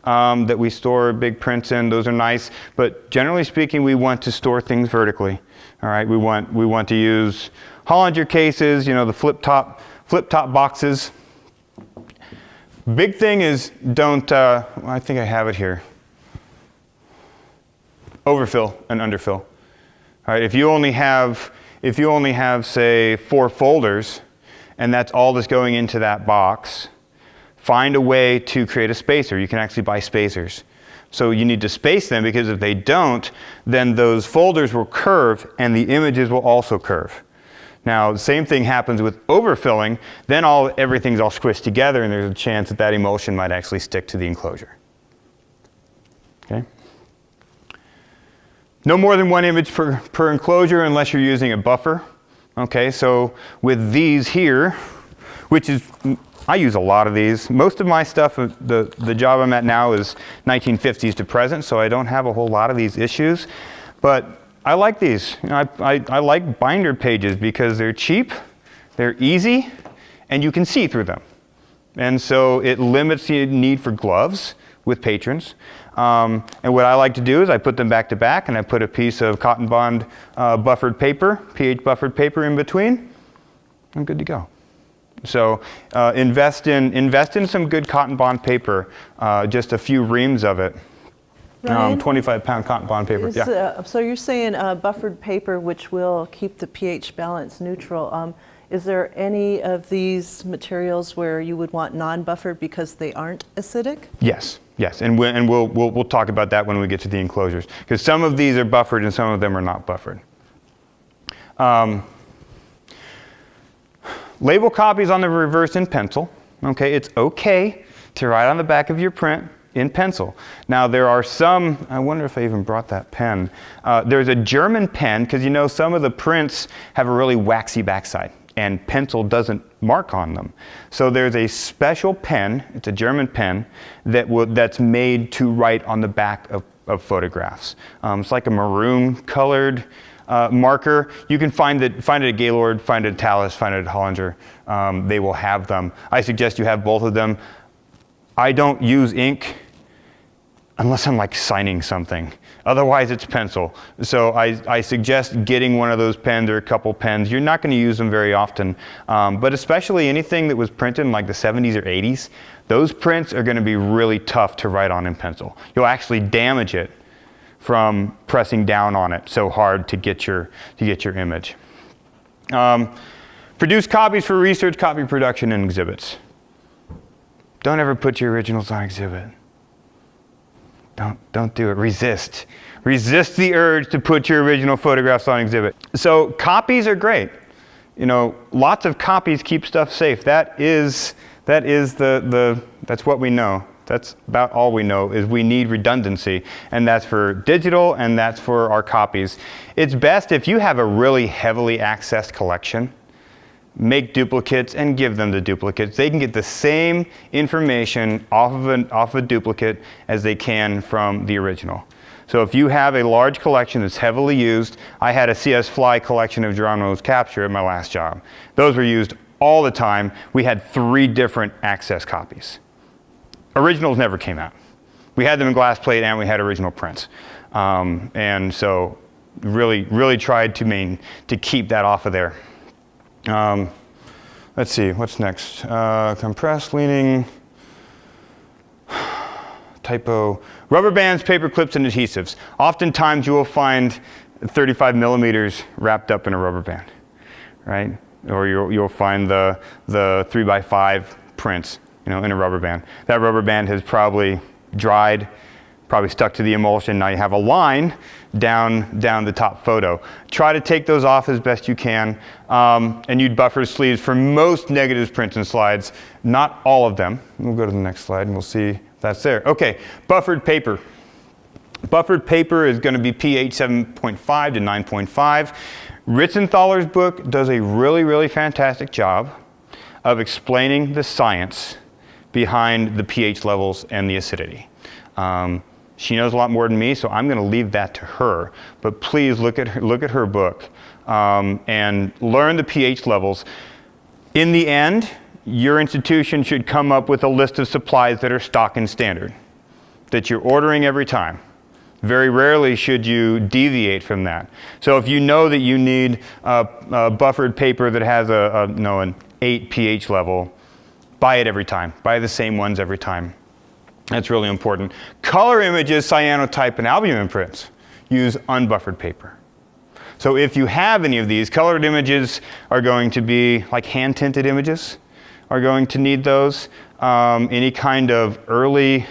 [SPEAKER 1] that we store big prints in. Those are nice, but generally speaking, we want to store things vertically. All right, we want to use Hollinger cases, the flip top boxes. Big thing is don't. I think I have it here. Overfill and underfill. All right, if you only have say 4 folders, and that's all that's going into that box, find a way to create a spacer. You can actually buy spacers. So you need to space them, because if they don't, then those folders will curve and the images will also curve. Now, the same thing happens with overfilling. Then everything's all squished together, and there's a chance that emulsion might actually stick to the enclosure. Okay? No more than 1 image per enclosure unless you're using a buffer. Okay, so with these here, which is, I use a lot of these. Most of my stuff, the job I'm at now is 1950s to present, so I don't have a whole lot of these issues. But I like these. I like binder pages because they're cheap, they're easy, and you can see through them. And so it limits the need for gloves with patrons. And what I like to do is I put them back to back, and I put a piece of cotton bond buffered paper, pH buffered paper in between. I'm good to go. So invest in some good cotton bond paper, just a few reams of it. 25-pound cotton bond paper.
[SPEAKER 4] So you're saying buffered paper, which will keep the pH balance neutral. Is there any of these materials where you would want non-buffered because they aren't acidic?
[SPEAKER 1] Yes, and we'll talk about that when we get to the enclosures, because some of these are buffered and some of them are not buffered. Label copies on the reverse in pencil. Okay, it's okay to write on the back of your print in pencil. Now there are some, I wonder if I even brought that pen. There's a German pen, because some of the prints have a really waxy backside, and pencil doesn't mark on them. So there's a special pen, it's a German pen, that's made to write on the back of photographs. It's like a maroon colored marker. You can find it at Gaylord, find it at Tallis, find it at Hollinger. They will have them. I suggest you have both of them. I don't use ink unless I'm like signing something. Otherwise it's pencil. So I suggest getting one of those pens or a couple pens. You're not going to use them very often, but especially anything that was printed in like the 70s or 80s, those prints are going to be really tough to write on in pencil. You'll actually damage it from pressing down on it so hard to get your image. Produce copies for research, copy production, and exhibits. Don't ever put your originals on exhibit. Don't do it. Resist. Resist the urge to put your original photographs on exhibit. So copies are great. Lots of copies keep stuff safe. That's what we know. That's about all we know, is we need redundancy, and that's for digital and that's for our copies. It's best if you have a really heavily accessed collection, make duplicates and give them the duplicates. They can get the same information off a duplicate as they can from the original. So if you have a large collection that's heavily used, I had a CS Fly collection of Geronimo's Capture at my last job. Those were used all the time. We had 3 different access copies. Originals never came out. We had them in glass plate and we had original prints. And so really tried to keep that off of there. Let's see, what's next? Compressed, leaning, typo. Rubber bands, paper clips, and adhesives. Oftentimes you will find 35 millimeters wrapped up in a rubber band, right? Or you'll find the 3x5 prints, in a rubber band. That rubber band has probably dried, probably stuck to the emulsion. Now you have a line down the top photo. Try to take those off as best you can, and you'd buffer sleeves for most negatives, prints, and slides. Not all of them. We'll go to the next slide and we'll see if that's there. Okay, buffered paper. Buffered paper is going to be pH 7.5 to 9.5. Ritzenthaler's book does a really, really fantastic job of explaining the science behind the pH levels and the acidity. She knows a lot more than me, so I'm going to leave that to her. But please look at her book and learn the pH levels. In the end, your institution should come up with a list of supplies that are stock and standard, that you're ordering every time. Very rarely should you deviate from that. So if you know that you need buffered paper that has an 8 pH level, buy it every time. Buy the same ones every time. That's really important. Color images, cyanotype, and albumin prints use unbuffered paper. So if you have any of these, colored images are going to be like hand-tinted images, are going to need those. Any kind of early,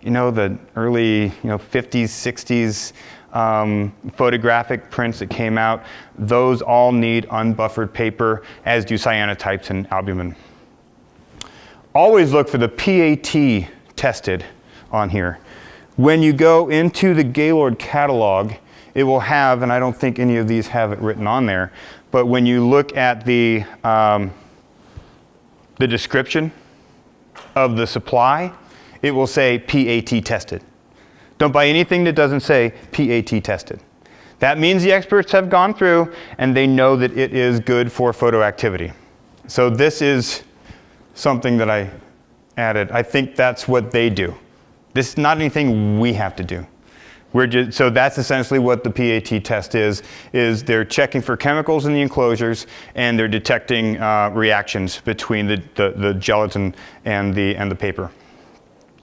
[SPEAKER 1] the early 50s, 60s photographic prints that came out, those all need unbuffered paper, as do cyanotypes and albumin. Always look for the PAT tested on here. When you go into the Gaylord catalog, it will have, and I don't think any of these have it written on there, but when you look at the description of the supply, it will say PAT tested. Don't buy anything that doesn't say PAT tested. That means the experts have gone through and they know that it is good for photo activity. So this is something that I added. I think that's what they do. This is not anything we have to do. So that's essentially what the PAT test is they're checking for chemicals in the enclosures and they're detecting reactions between the gelatin and the paper.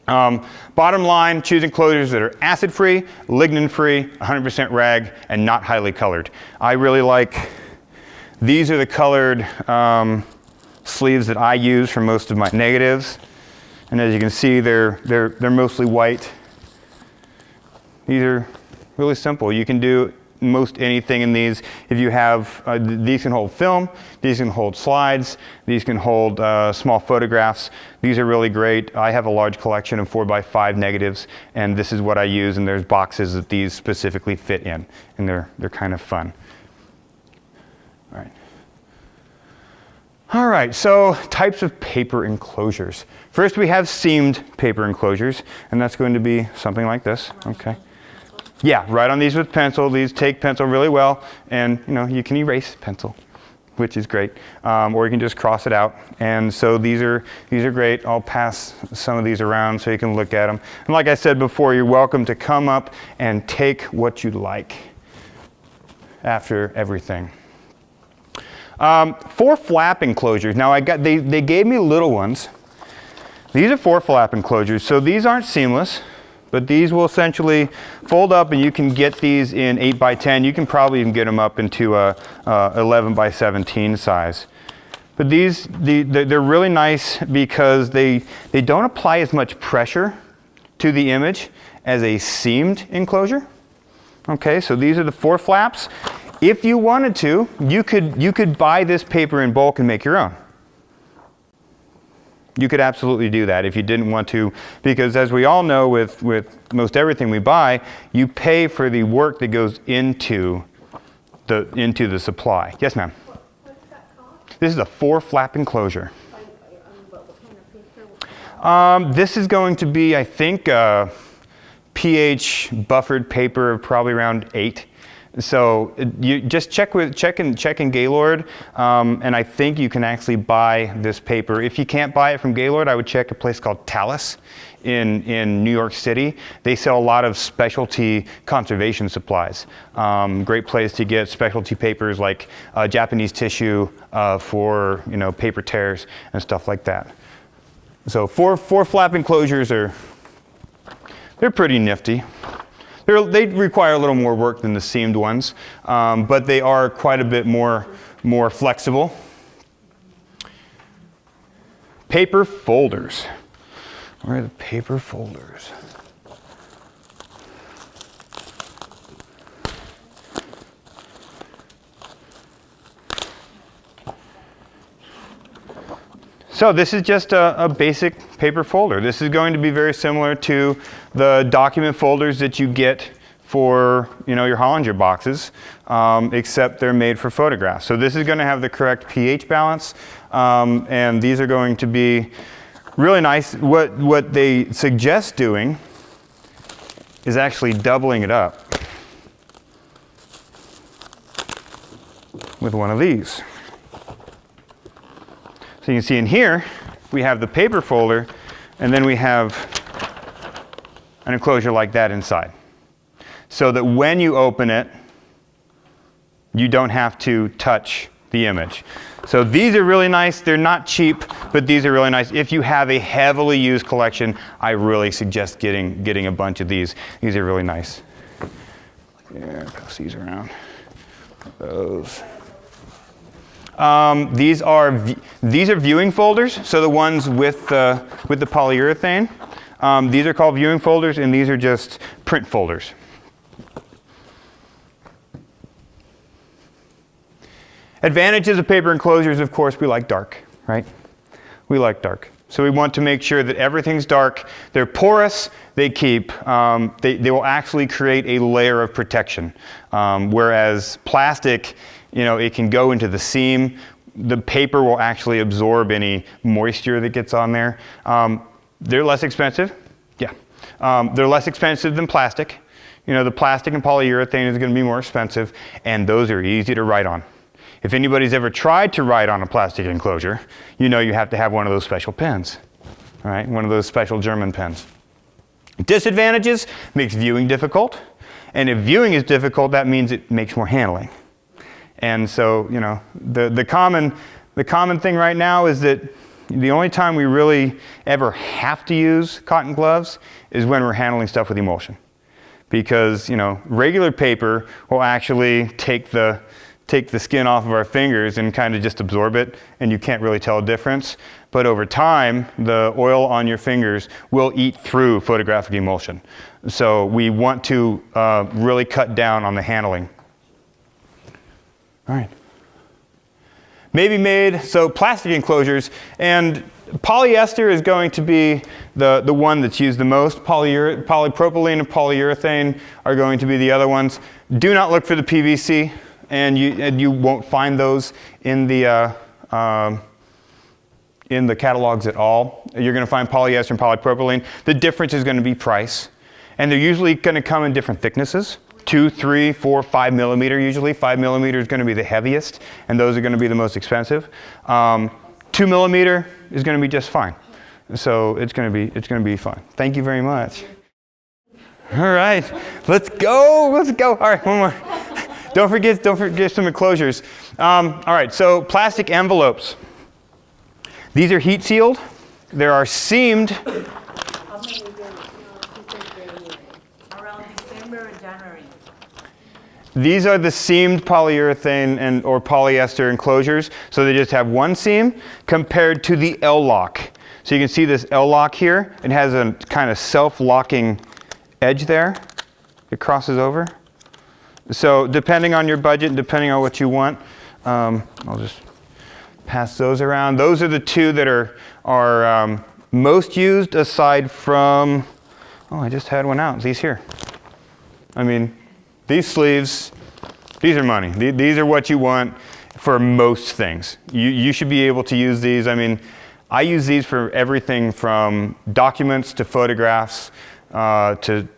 [SPEAKER 1] Bottom line, choose enclosures that are acid-free, lignin-free, 100% rag, and not highly colored. I really like, these are the colored sleeves that I use for most of my negatives. And as you can see, they're mostly white. These are really simple. You can do most anything in these. If you have, these can hold film, these can hold slides, these can hold small photographs. These are really great. I have a large collection of 4x5 negatives, and this is what I use, and there's boxes that these specifically fit in, and they're kind of fun. All right, so types of paper enclosures. First we have seamed paper enclosures, and that's going to be something like this, okay? Yeah, write on these with pencil. These take pencil really well, and you can erase pencil, which is great, or you can just cross it out. And so these are great. I'll pass some of these around so you can look at them. And like I said before, you're welcome to come up and take what you'd like after everything. 4 flap enclosures. Now they gave me little ones. These are 4 flap enclosures, so these aren't seamless, but these will essentially fold up, and you can get these in 8x10. You can probably even get them up into a 11x17 size. But they're really nice because they don't apply as much pressure to the image as a seamed enclosure. Okay, so these are the 4 flaps. If you wanted to, you could buy this paper in bulk and make your own. You could absolutely do that if you didn't want to, because as we all know with most everything we buy, you pay for the work that goes into the supply. Yes, ma'am?
[SPEAKER 2] What does that cost?
[SPEAKER 1] This is a 4 flap enclosure.
[SPEAKER 2] What kind of paper?
[SPEAKER 1] This is going to be, I think, pH buffered paper of probably around 8. So you just check in Gaylord, and I think you can actually buy this paper. If you can't buy it from Gaylord, I would check a place called Talus in New York City. They sell a lot of specialty conservation supplies. Great place to get specialty papers like Japanese tissue for paper tears and stuff like that. So 4 flap enclosures they're pretty nifty. They require a little more work than the seamed ones, but they are quite a bit more flexible. Paper folders. Where are the paper folders? So this is just a basic paper folder. This is going to be very similar to the document folders that you get for your Hollinger boxes, except they're made for photographs. So this is going to have the correct pH balance, and these are going to be really nice. What they suggest doing is actually doubling it up with one of these. So you can see in here, we have the paper folder, and then we have an enclosure like that inside. So that when you open it, you don't have to touch the image. So these are really nice. They're not cheap, but these are really nice. If you have a heavily used collection, I really suggest getting a bunch of these. These are really nice. Yeah, pass these around. Those. These are viewing folders. So the ones with the polyurethane. These are called viewing folders, and these are just print folders. Advantages of paper enclosures, of course, we like dark, right? We like dark. So we want to make sure that everything's dark. They're porous, they keep, they will actually create a layer of protection. Whereas plastic, it can go into the seam. The paper will actually absorb any moisture that gets on there. They're less expensive, yeah. They're less expensive than plastic. The plastic and polyurethane is going to be more expensive, and those are easy to write on. If anybody's ever tried to write on a plastic enclosure, you have to have one of those special pens, all right? One of those special German pens. Disadvantages, makes viewing difficult. And if viewing is difficult, that means it makes more handling. And so, the common thing right now is that the only time we really ever have to use cotton gloves is when we're handling stuff with emulsion. Because, regular paper will actually take the skin off of our fingers and kind of just absorb it, and you can't really tell a difference. But over time, the oil on your fingers will eat through photographic emulsion. So we want to really cut down on the handling. All right. Maybe made, so plastic enclosures, and polyester is going to be the one that's used the most. Polypropylene and polyurethane are going to be the other ones. Do not look for the PVC. And you won't find those in the catalogs at all. You're going to find polyester and polypropylene. The difference is going to be price. And they're usually going to come in different thicknesses. 2, 3, 4, 5 millimeter usually. 5 millimeter is going to be the heaviest, and those are going to be the most expensive. 2 millimeter is going to be just fine. So it's going to be fine. Thank you very much. All right, let's go. All right, one more. Don't forget some enclosures. All right, so plastic envelopes. These are heat sealed. There are seamed.
[SPEAKER 3] How many days? Around December or January.
[SPEAKER 1] These are the seamed polyurethane or polyester enclosures. So they just have one seam compared to the L-lock. So you can see this L-lock here. It has a kind of self-locking edge there. It crosses over. So depending on your budget, depending on what you want, I'll just pass those around. Those are the two that are most used aside from, I just had one out, these here. I mean, these sleeves, these are money. These are what you want for most things. You should be able to use these. I mean, I use these for everything from documents to photographs to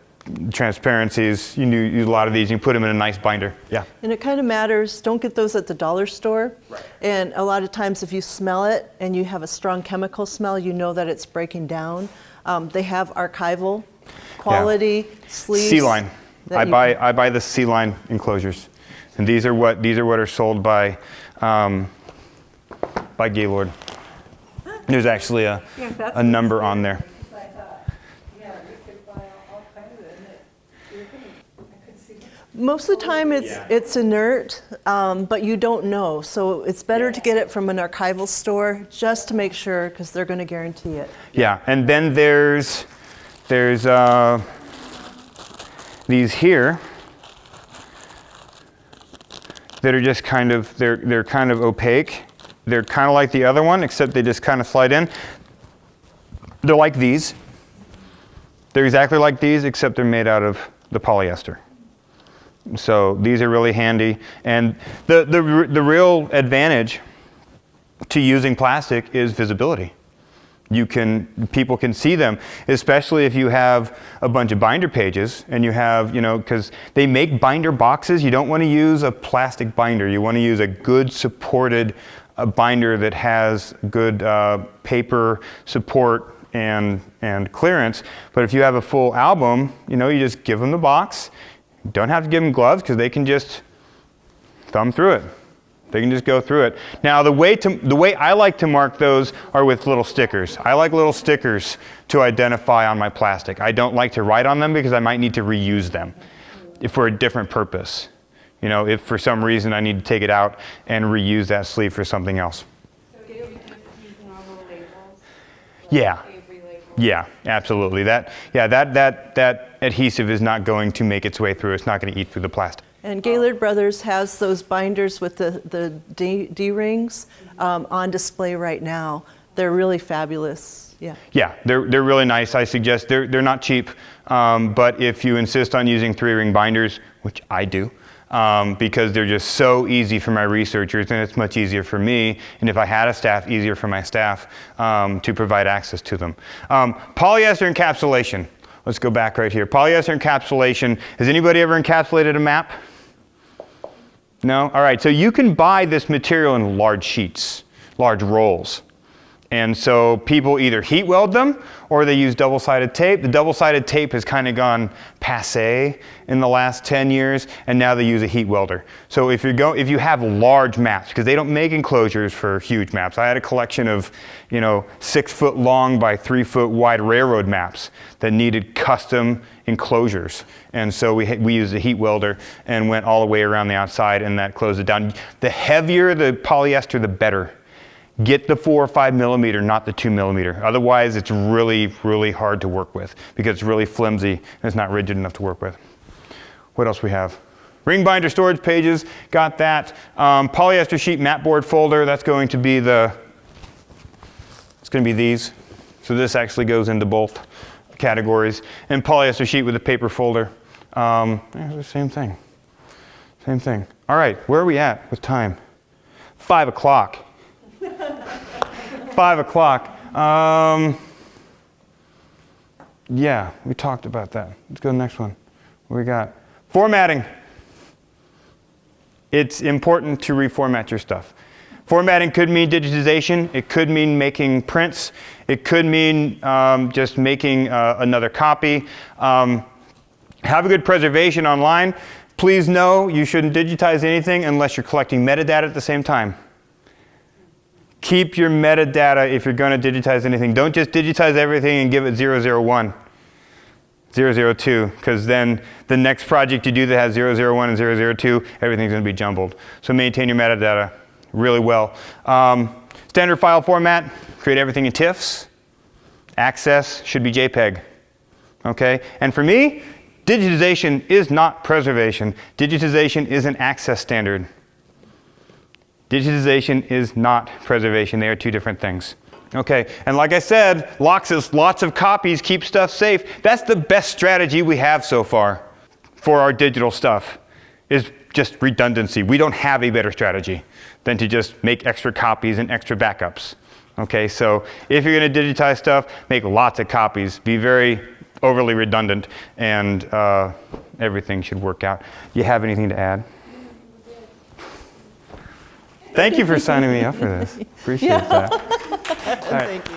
[SPEAKER 1] transparencies. You use a lot of these. You can put them in a nice binder. Yeah.
[SPEAKER 4] And it kind of matters. Don't get those at the dollar store.
[SPEAKER 1] Right.
[SPEAKER 4] And a lot of times if you smell it and you have a strong chemical smell, you know that it's breaking down. They have archival quality sleeves.
[SPEAKER 1] C-line. I buy the C-line enclosures, and these are what are sold by Gaylord. There's actually a number on there.
[SPEAKER 4] Most of the time it's inert, but you don't know. So it's better to get it from an archival store just to make sure, because they're going to guarantee it.
[SPEAKER 1] Yeah, and then there's these here that are just kind of, they're kind of opaque. They're kind of like the other one, except they just kind of slide in. They're like these. They're exactly like these, except they're made out of the polyester. So these are really handy. And the real advantage to using plastic is visibility. People can see them, especially if you have a bunch of binder pages and you have, because they make binder boxes. You don't want to use a plastic binder. You want to use a good supported binder that has good paper support and clearance. But if you have a full album, you just give them the box. You don't have to give them gloves because they can just thumb through it. They can just go through it. Now, the way I like to mark those are with little stickers. I like little stickers to identify on my plastic. I don't like to write on them because I might need to reuse them for a different purpose. If for some reason I need to take it out and reuse that sleeve for something else.
[SPEAKER 5] So do you just use normal labels?
[SPEAKER 1] Yeah.
[SPEAKER 5] Avery labels?
[SPEAKER 1] Yeah, absolutely. That adhesive is not going to make its way through. It's not going to eat through the plastic.
[SPEAKER 4] And Gaylord Brothers has those binders with the D-rings on display right now. They're really fabulous. Yeah.
[SPEAKER 1] Yeah, they're really nice. I suggest they're not cheap, but if you insist on using 3-ring binders, which I do, because they're just so easy for my researchers, and it's much easier for me, and if I had a staff, easier for my staff to provide access to them. Polyester encapsulation. Let's go back right here. Polyester encapsulation. Has anybody ever encapsulated a map? No? All right, so you can buy this material in large sheets, large rolls. And so people either heat weld them or they use double-sided tape. The double-sided tape has kind of gone passé in the last 10 years, and now they use a heat welder. So if you have large maps, because they don't make enclosures for huge maps. I had a collection of 6-foot long by 3-foot wide railroad maps that needed custom enclosures. And so we used a heat welder and went all the way around the outside, and that closed it down. The heavier the polyester, the better. Get the 4 or 5 millimeter, not the 2 millimeter. Otherwise, it's really, really hard to work with because it's really flimsy and it's not rigid enough to work with. What else we have? Ring binder storage pages, got that. Polyester sheet mat board folder, that's going to be it's going to be these. So this actually goes into both categories. And polyester sheet with a paper folder. Same thing. Same thing. All right, where are we at with time? 5 o'clock. 5 o'clock. Yeah, we talked about that. Let's go to the next one. What we got? Formatting. It's important to reformat your stuff. Formatting could mean digitization. It could mean making prints. It could mean just making another copy. Have a good preservation online. Please know you shouldn't digitize anything unless you're collecting metadata at the same time. Keep your metadata if you're going to digitize anything. Don't just digitize everything and give it 001, 002, because then the next project you do that has 001 and 002, everything's going to be jumbled. So maintain your metadata really well. Standard file format, create everything in TIFFs. Access should be JPEG. Okay? And for me, digitization is not preservation. Digitization is an access standard. Digitization is not preservation. They are two different things. Okay, and like I said, lots of copies keep stuff safe. That's the best strategy we have so far for our digital stuff, is just redundancy. We don't have a better strategy than to just make extra copies and extra backups. Okay, so if you're going to digitize stuff, make lots of copies. Be very overly redundant, and everything should work out. Do you have anything to add? Thank you for signing me up for this. Appreciate that. All right.
[SPEAKER 4] Thank you.